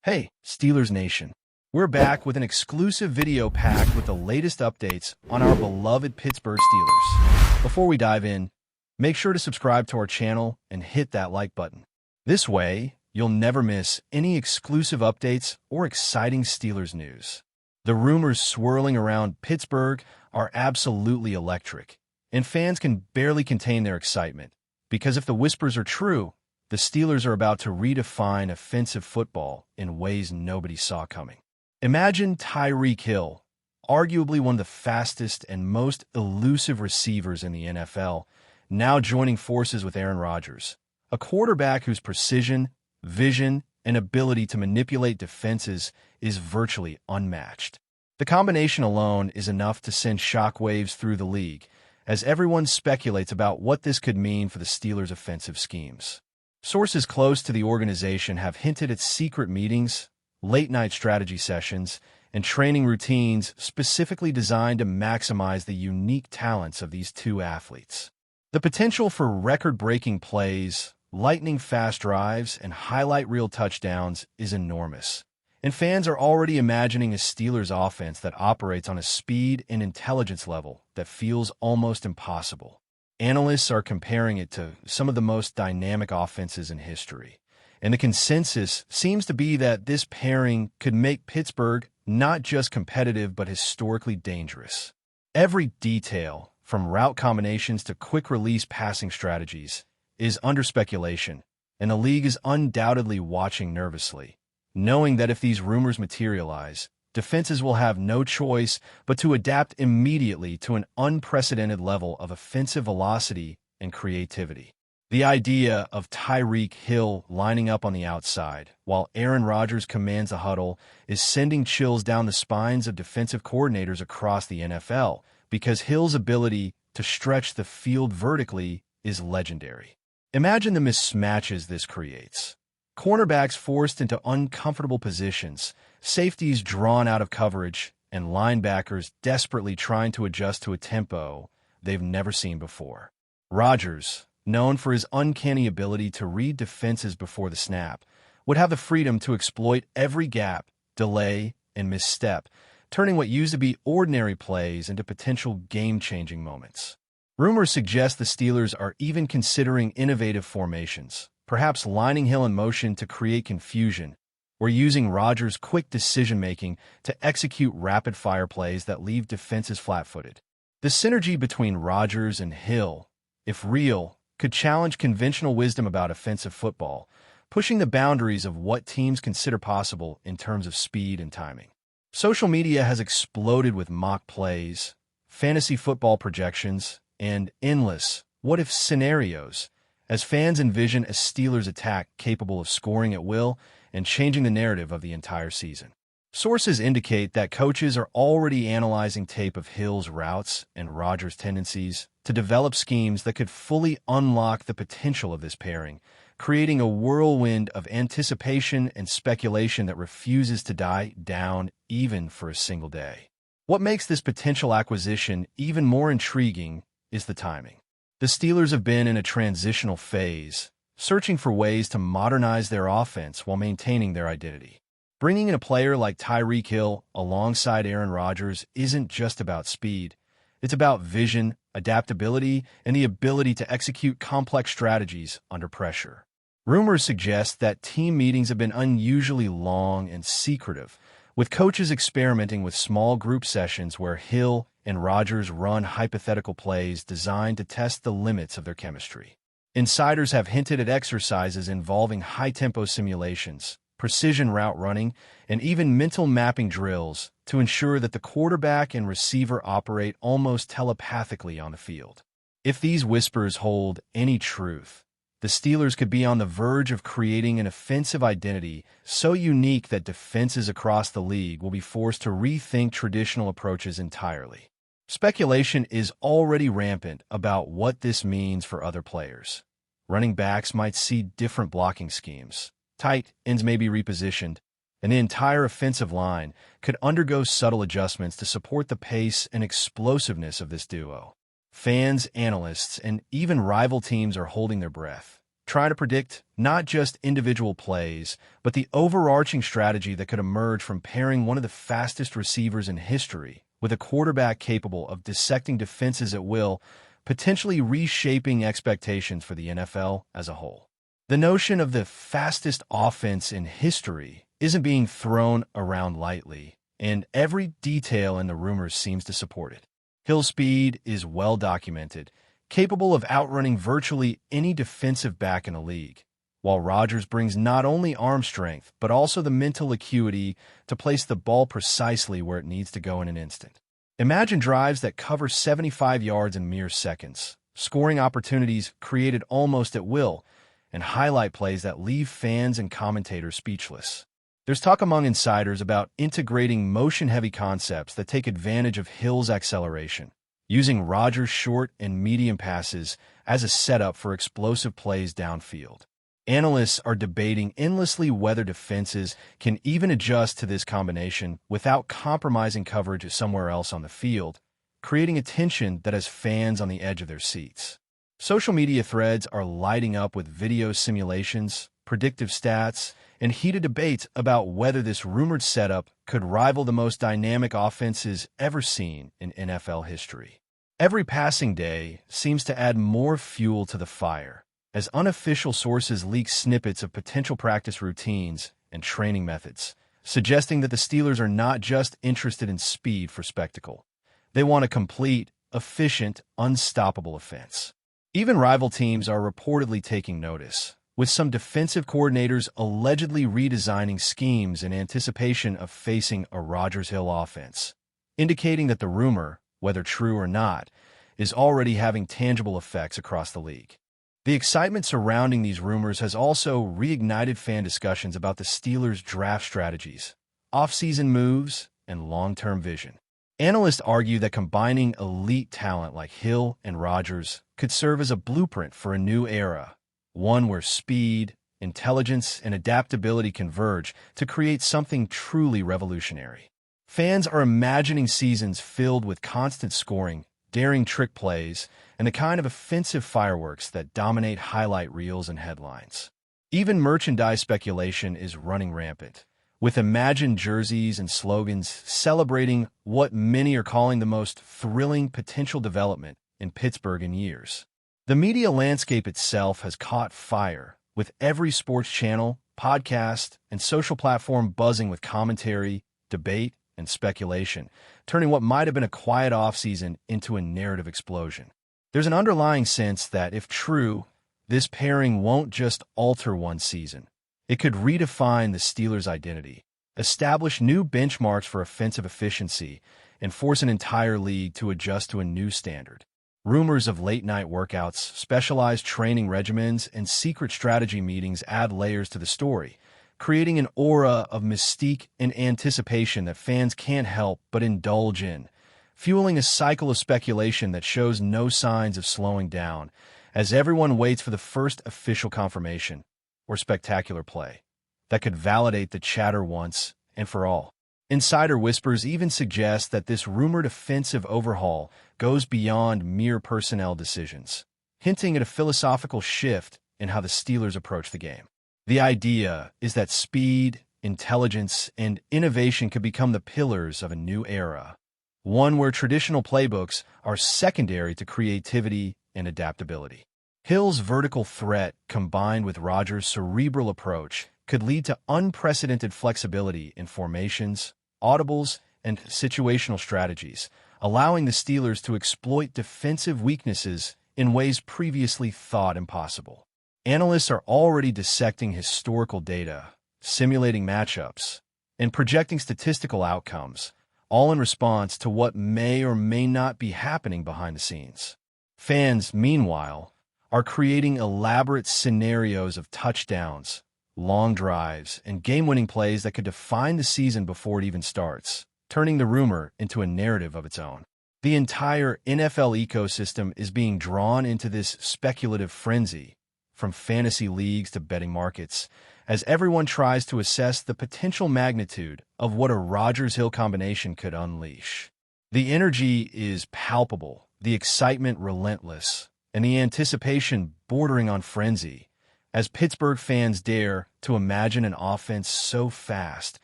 Hey, Steelers Nation. We're back with an exclusive video packed with the latest updates on our beloved Pittsburgh Steelers. Before we dive in, make sure to subscribe to our channel and hit that like button. This way, you'll never miss any exclusive updates or exciting Steelers news. The rumors swirling around Pittsburgh are absolutely electric, and fans can barely contain their excitement, because if the whispers are true, the Steelers are about to redefine offensive football in ways nobody saw coming. Imagine TYREEK Hill, arguably one of the fastest and most elusive receivers in the NFL, now joining forces with Aaron Rodgers, a quarterback whose precision, vision, and ability to manipulate defenses is virtually unmatched. The combination alone is enough to send shockwaves through the league, as everyone speculates about what this could mean for the Steelers' offensive schemes. Sources close to the organization have hinted at secret meetings, late-night strategy sessions, and training routines specifically designed to maximize the unique talents of these two athletes. The potential for record-breaking plays, lightning-fast drives, and highlight reel touchdowns is enormous, and fans are already imagining a Steelers offense that operates on a speed and intelligence level that feels almost impossible. Analysts are comparing it to some of the most dynamic offenses in history, and the consensus seems to be that this pairing could make Pittsburgh not just competitive but historically dangerous. Every detail, from route combinations to quick-release passing strategies, is under speculation, and the league is undoubtedly watching nervously, knowing that if these rumors materialize, defenses will have no choice but to adapt immediately to an unprecedented level of offensive velocity and creativity. The idea of TYREEK Hill lining up on the outside, while Aaron Rodgers commands the huddle, is sending chills down the spines of defensive coordinators across the NFL, because Hill's ability to stretch the field vertically is legendary. Imagine the mismatches this creates. Cornerbacks forced into uncomfortable positions, safeties drawn out of coverage, and linebackers desperately trying to adjust to a tempo they've never seen before. Rodgers, known for his uncanny ability to read defenses before the snap, would have the freedom to exploit every gap, delay, and misstep, turning what used to be ordinary plays into potential game-changing moments. Rumors suggest the Steelers are even considering innovative formations, perhaps lining Hill in motion to create confusion, or using Rodgers' quick decision-making to execute rapid-fire plays that leave defenses flat-footed. The synergy between Rodgers and Hill, if real, could challenge conventional wisdom about offensive football, pushing the boundaries of what teams consider possible in terms of speed and timing. Social media has exploded with mock plays, fantasy football projections, and endless what-if scenarios, as fans envision a Steelers attack capable of scoring at will and changing the narrative of the entire season. Sources indicate that coaches are already analyzing tape of Hill's routes and Rodgers' tendencies to develop schemes that could fully unlock the potential of this pairing, creating a whirlwind of anticipation and speculation that refuses to die down even for a single day. What makes this potential acquisition even more intriguing is the timing. The Steelers have been in a transitional phase, searching for ways to modernize their offense while maintaining their identity. Bringing in a player like TYREEK Hill alongside Aaron Rodgers isn't just about speed. It's about vision, adaptability, and the ability to execute complex strategies under pressure. Rumors suggest that team meetings have been unusually long and secretive, with coaches experimenting with small group sessions where Hill and Rodgers run hypothetical plays designed to test the limits of their chemistry. Insiders have hinted at exercises involving high-tempo simulations, precision route running, and even mental mapping drills to ensure that the quarterback and receiver operate almost telepathically on the field. If these whispers hold any truth, the Steelers could be on the verge of creating an offensive identity so unique that defenses across the league will be forced to rethink traditional approaches entirely. Speculation is already rampant about what this means for other players. Running backs might see different blocking schemes, tight ends may be repositioned, and the entire offensive line could undergo subtle adjustments to support the pace and explosiveness of this duo. Fans, analysts, and even rival teams are holding their breath, trying to predict not just individual plays, but the overarching strategy that could emerge from pairing one of the fastest receivers in history with a quarterback capable of dissecting defenses at will, potentially reshaping expectations for the NFL as a whole. The notion of the fastest offense in history isn't being thrown around lightly, and every detail in the rumors seems to support it. Hill's speed is well documented, capable of outrunning virtually any defensive back in the league, while Rodgers brings not only arm strength, but also the mental acuity to place the ball precisely where it needs to go in an instant. Imagine drives that cover 75 yards in mere seconds, scoring opportunities created almost at will, and highlight plays that leave fans and commentators speechless. There's talk among insiders about integrating motion-heavy concepts that take advantage of Hill's acceleration, using Rodgers' short and medium passes as a setup for explosive plays downfield. Analysts are debating endlessly whether defenses can even adjust to this combination without compromising coverage somewhere else on the field, creating a tension that has fans on the edge of their seats. Social media threads are lighting up with video simulations, predictive stats, and heated debates about whether this rumored setup could rival the most dynamic offenses ever seen in NFL history. Every passing day seems to add more fuel to the fire, as unofficial sources leak snippets of potential practice routines and training methods, suggesting that the Steelers are not just interested in speed for spectacle. They want a complete, efficient, unstoppable offense. Even rival teams are reportedly taking notice, with some defensive coordinators allegedly redesigning schemes in anticipation of facing a Rodgers-Hill offense, indicating that the rumor, whether true or not, is already having tangible effects across the league. The excitement surrounding these rumors has also reignited fan discussions about the Steelers' draft strategies, off-season moves, and long-term vision. Analysts argue that combining elite talent like Hill and Rodgers could serve as a blueprint for a new era, one where speed, intelligence, and adaptability converge to create something truly revolutionary. Fans are imagining seasons filled with constant scoring, daring trick plays, and the kind of offensive fireworks that dominate highlight reels and headlines. Even merchandise speculation is running rampant, with imagined jerseys and slogans celebrating what many are calling the most thrilling potential development in Pittsburgh in years. The media landscape itself has caught fire, with every sports channel, podcast, and social platform buzzing with commentary, debate, and speculation, turning what might have been a quiet offseason into a narrative explosion. There's an underlying sense that, if true, this pairing won't just alter one season. It could redefine the Steelers' identity, establish new benchmarks for offensive efficiency, and force an entire league to adjust to a new standard. Rumors of late-night workouts, specialized training regimens, and secret strategy meetings add layers to the story, creating an aura of mystique and anticipation that fans can't help but indulge in, fueling a cycle of speculation that shows no signs of slowing down, as everyone waits for the first official confirmation, or spectacular play, that could validate the chatter once and for all. Insider whispers even suggest that this rumored offensive overhaul goes beyond mere personnel decisions, hinting at a philosophical shift in how the Steelers approach the game. The idea is that speed, intelligence, and innovation could become the pillars of a new era, one where traditional playbooks are secondary to creativity and adaptability. Hill's vertical threat, combined with Rodgers' cerebral approach, could lead to unprecedented flexibility in formations, audibles, and situational strategies, allowing the Steelers to exploit defensive weaknesses in ways previously thought impossible. Analysts are already dissecting historical data, simulating matchups, and projecting statistical outcomes, all in response to what may or may not be happening behind the scenes. Fans, meanwhile, are creating elaborate scenarios of touchdowns, long drives, and game-winning plays that could define the season before it even starts, turning the rumor into a narrative of its own. The entire NFL ecosystem is being drawn into this speculative frenzy, from fantasy leagues to betting markets, as everyone tries to assess the potential magnitude of what a Rodgers-Hill combination could unleash. The energy is palpable, the excitement relentless, and the anticipation bordering on frenzy, as Pittsburgh fans dare to imagine an offense so fast,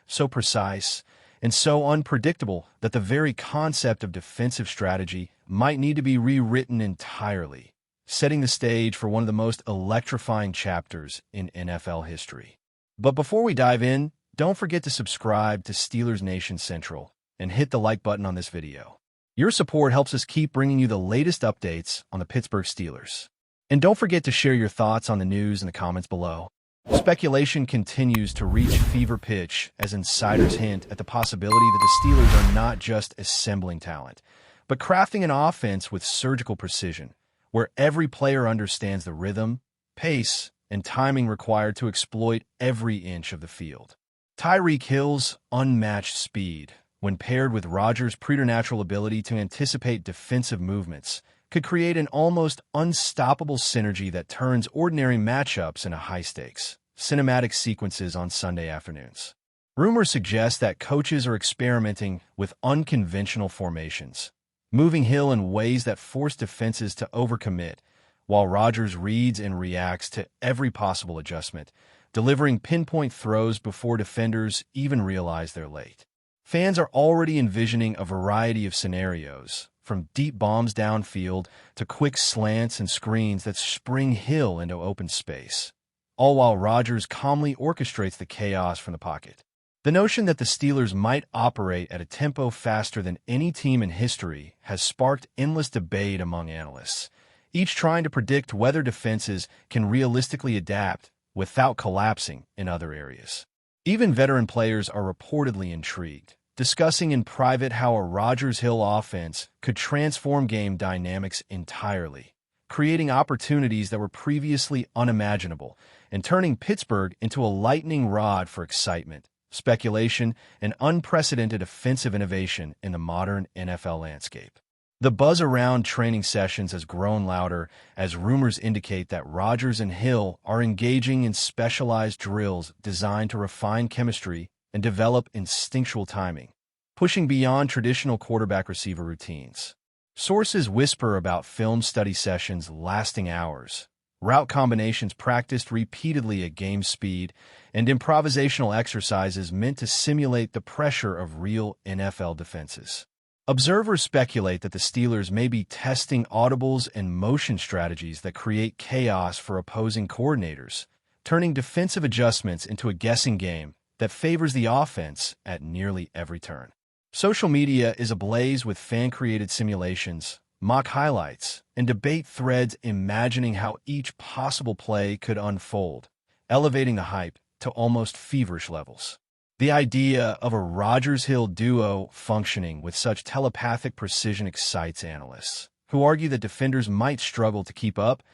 so precise, and so unpredictable that the very concept of defensive strategy might need to be rewritten entirely, setting the stage for one of the most electrifying chapters in NFL history. But before we dive in, don't forget to subscribe to Steelers Nation Central and hit the like button on this video. Your support helps us keep bringing you the latest updates on the Pittsburgh Steelers. And don't forget to share your thoughts on the news in the comments below. Speculation continues to reach fever pitch as insiders hint at the possibility that the Steelers are not just assembling talent, but crafting an offense with surgical precision, where every player understands the rhythm, pace, and timing required to exploit every inch of the field. TYREEK Hill's unmatched speed, when paired with RODGERS' preternatural ability to anticipate defensive movements, could create an almost unstoppable synergy that turns ordinary matchups into high-stakes, cinematic sequences on Sunday afternoons. Rumors suggest that coaches are experimenting with unconventional formations, moving Hill in ways that force defenses to overcommit, while RODGERS reads and reacts to every possible adjustment, delivering pinpoint throws before defenders even realize they're late. Fans are already envisioning a variety of scenarios, from deep bombs downfield to quick slants and screens that spring Hill into open space, all while RODGERS calmly orchestrates the chaos from the pocket. The notion that the Steelers might operate at a tempo faster than any team in history has sparked endless debate among analysts, each trying to predict whether defenses can realistically adapt without collapsing in other areas. Even veteran players are reportedly intrigued, discussing in private how a RODGERS-Hill offense could transform game dynamics entirely, creating opportunities that were previously unimaginable and turning Pittsburgh into a lightning rod for excitement, speculation, and unprecedented offensive innovation in the modern NFL landscape. The buzz around training sessions has grown louder as rumors indicate that RODGERS and Hill are engaging in specialized drills designed to refine chemistry and develop instinctual timing, pushing beyond traditional quarterback-receiver routines. Sources whisper about film study sessions lasting hours, route combinations practiced repeatedly at game speed, and improvisational exercises meant to simulate the pressure of real NFL defenses. Observers speculate that the Steelers may be testing audibles and motion strategies that create chaos for opposing coordinators, turning defensive adjustments into a guessing game that favors the offense at nearly every turn. Social media is ablaze with fan-created simulations, mock highlights, and debate threads imagining how each possible play could unfold, elevating the hype to almost feverish levels. The idea of a RODGERS-Hill duo functioning with such telepathic precision excites analysts, who argue that defenders might struggle to keep up,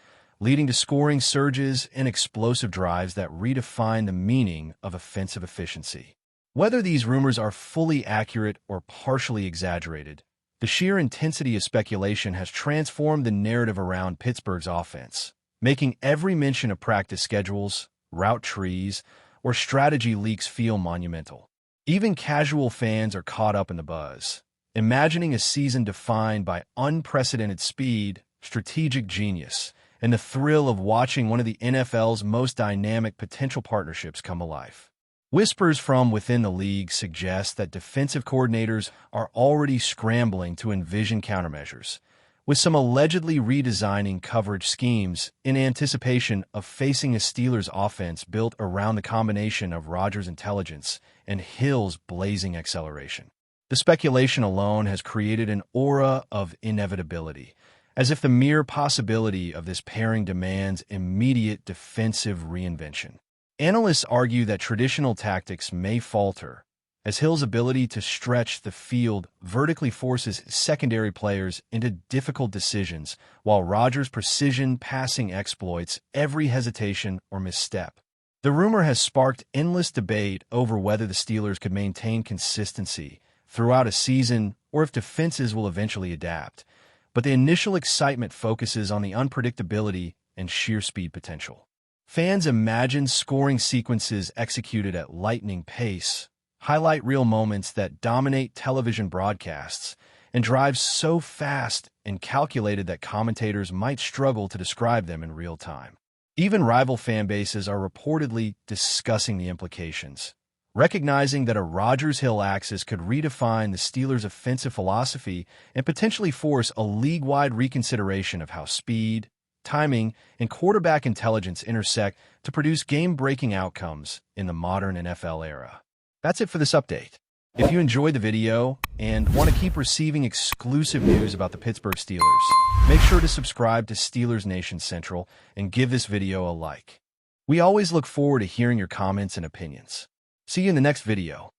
leading to scoring surges and explosive drives that redefine the meaning of offensive efficiency. Whether these rumors are fully accurate or partially exaggerated, the sheer intensity of speculation has transformed the narrative around Pittsburgh's offense, making every mention of practice schedules, route trees, or strategy leaks feel monumental. Even casual fans are caught up in the buzz, imagining a season defined by unprecedented speed, strategic genius, and the thrill of watching one of the NFL's most dynamic potential partnerships come alive. Whispers from within the league suggest that defensive coordinators are already scrambling to envision countermeasures, with some allegedly redesigning coverage schemes in anticipation of facing a Steelers offense built around the combination of RODGERS' intelligence and Hill's blazing acceleration. The speculation alone has created an aura of inevitability, as if the mere possibility of this pairing demands immediate defensive reinvention. Analysts argue that traditional tactics may falter, as Hill's ability to stretch the field vertically forces secondary players into difficult decisions, while RODGERS' precision passing exploits every hesitation or misstep. The rumor has sparked endless debate over whether the Steelers could maintain consistency throughout a season or if defenses will eventually adapt, but the initial excitement focuses on the unpredictability and sheer speed potential. Fans imagine scoring sequences executed at lightning pace, highlight reel moments that dominate television broadcasts, and drive so fast and calculated that commentators might struggle to describe them in real time. Even rival fan bases are reportedly discussing the implications, recognizing that a Rodgers Hill axis could redefine the Steelers' offensive philosophy and potentially force a league-wide reconsideration of how speed, timing, and quarterback intelligence intersect to produce game-breaking outcomes in the modern NFL era. That's it for this update. If you enjoyed the video and want to keep receiving exclusive news about the Pittsburgh Steelers, make sure to subscribe to Steelers Nation Central and give this video a like. We always look forward to hearing your comments and opinions. See you in the next video.